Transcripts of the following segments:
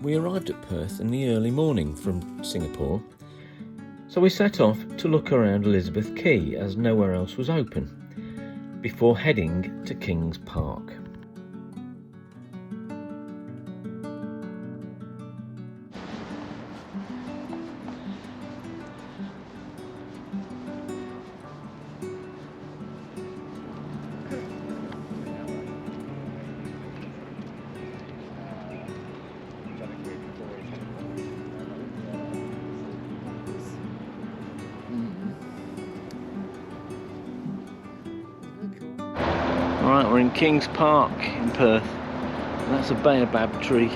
we arrived at Perth in the early morning from Singapore, so we set off to look around Elizabeth Quay as nowhere else was open, before heading to Kings Park. Alright, we're in Kings Park in Perth, and that's a baobab tree.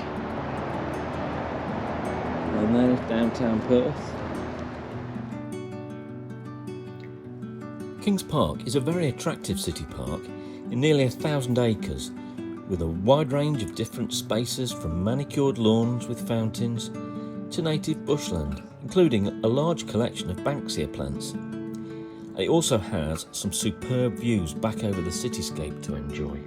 And there's downtown Perth. Kings Park is a very attractive city park in nearly 1,000 acres, with a wide range of different spaces from manicured lawns with fountains to native bushland, including a large collection of banksia plants. It also has some superb views back over the cityscape to enjoy.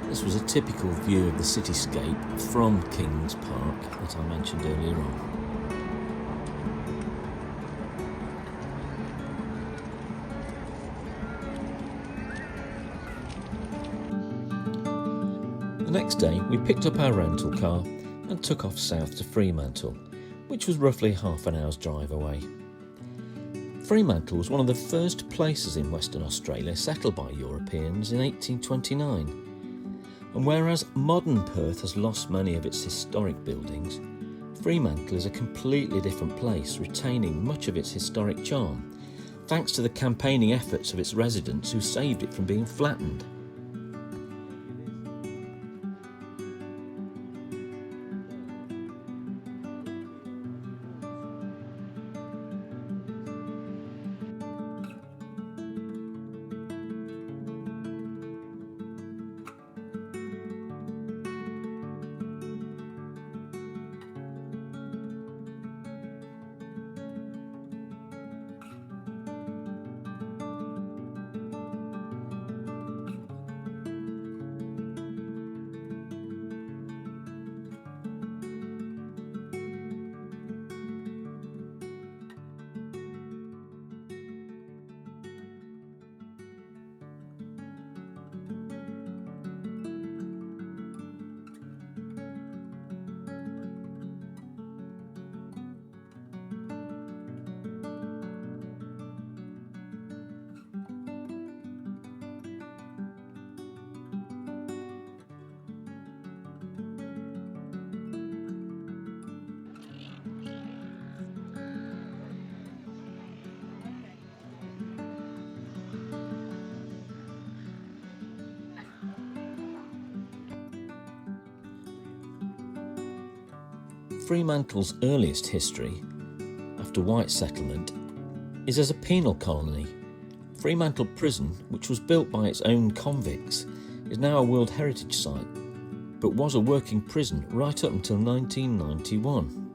This was a typical view of the cityscape from Kings Park that I mentioned earlier on. The next day we picked up our rental car and took off south to Fremantle, which was roughly half an hour's drive away. Fremantle was one of the first places in Western Australia settled by Europeans in 1829. And whereas modern Perth has lost many of its historic buildings, Fremantle is a completely different place, retaining much of its historic charm, thanks to the campaigning efforts of its residents who saved it from being flattened. Fremantle's earliest history, after after white settlement is as a penal colony. Fremantle Prison, which was built by its own convicts, is now a World Heritage Site, but was a working prison right up until 1991.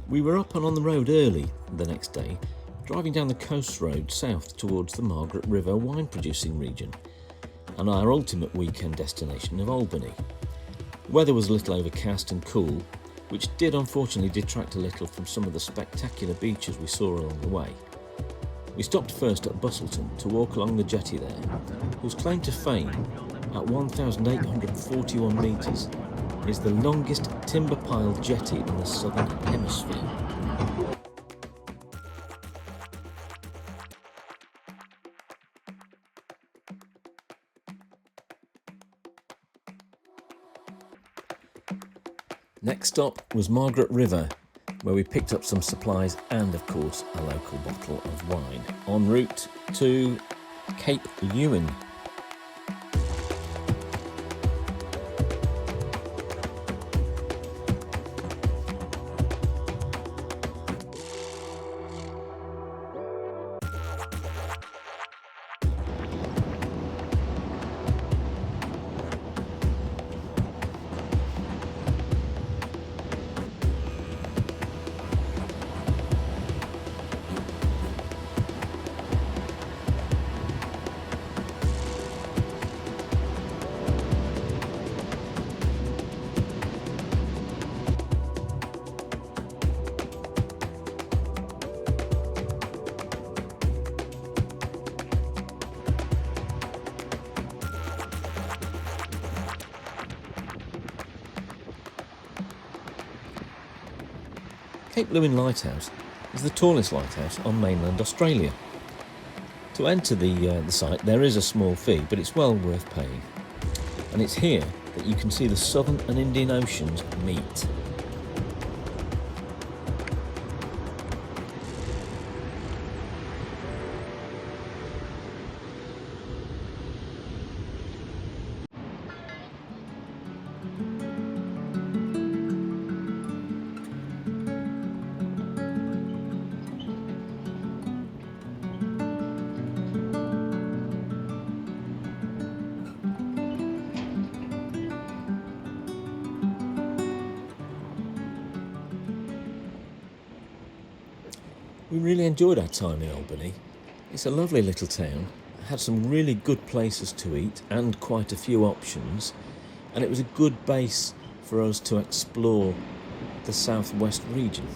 We were up and on the road early the next day, driving down the coast road south towards the Margaret River wine producing region and our ultimate weekend destination of Albany. Weather was a little overcast and cool, which did unfortunately detract a little from some of the spectacular beaches we saw along the way. We stopped first at Bustleton to walk along the jetty there, whose claim to fame, at 1,841 metres, is the longest timber-piled jetty in the southern hemisphere. Next stop was Margaret River, where we picked up some supplies and, of course, a local bottle of wine, en route to Cape Leeuwin. Cape Leeuwin Lighthouse is the tallest lighthouse on mainland Australia. To enter the site there is a small fee, but it's well worth paying. And it's here that you can see the Southern and Indian Oceans meet. We really enjoyed our time in Albany. It's a lovely little town, had some really good places to eat and quite a few options, and it was a good base for us to explore the southwest region.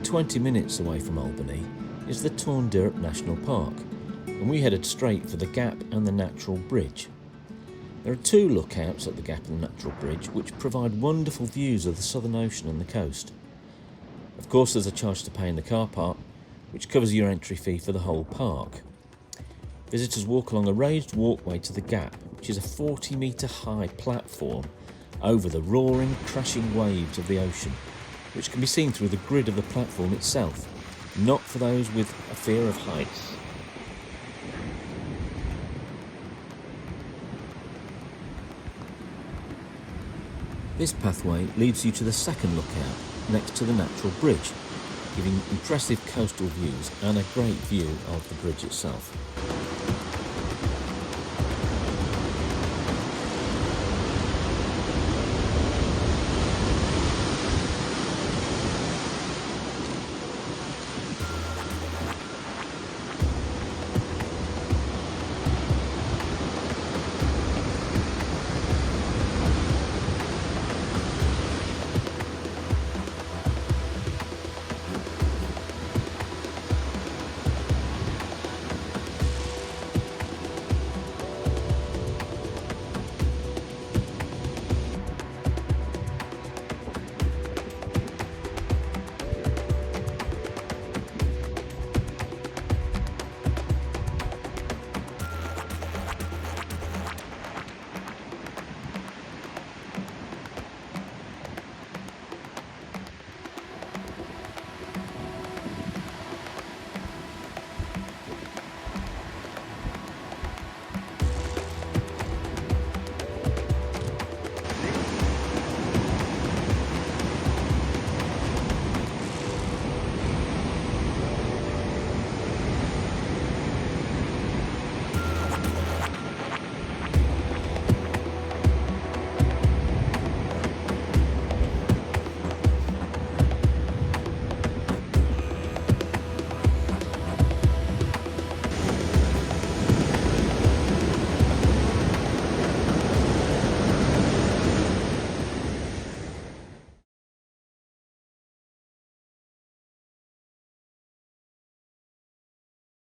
20 minutes away from Albany is the Taundirrup National Park, and we headed straight for the Gap and the Natural Bridge. There are two lookouts at the Gap and the Natural Bridge which provide wonderful views of the Southern Ocean and the coast. Of course, there's a charge to pay in the car park, which covers your entry fee for the whole park. Visitors walk along a raised walkway to the Gap, which is a 40-metre high platform over the roaring, crashing waves of the ocean, which can be seen through the grid of the platform itself, not for those with a fear of heights. This pathway leads you to the second lookout, next to the Natural Bridge, giving impressive coastal views and a great view of the bridge itself.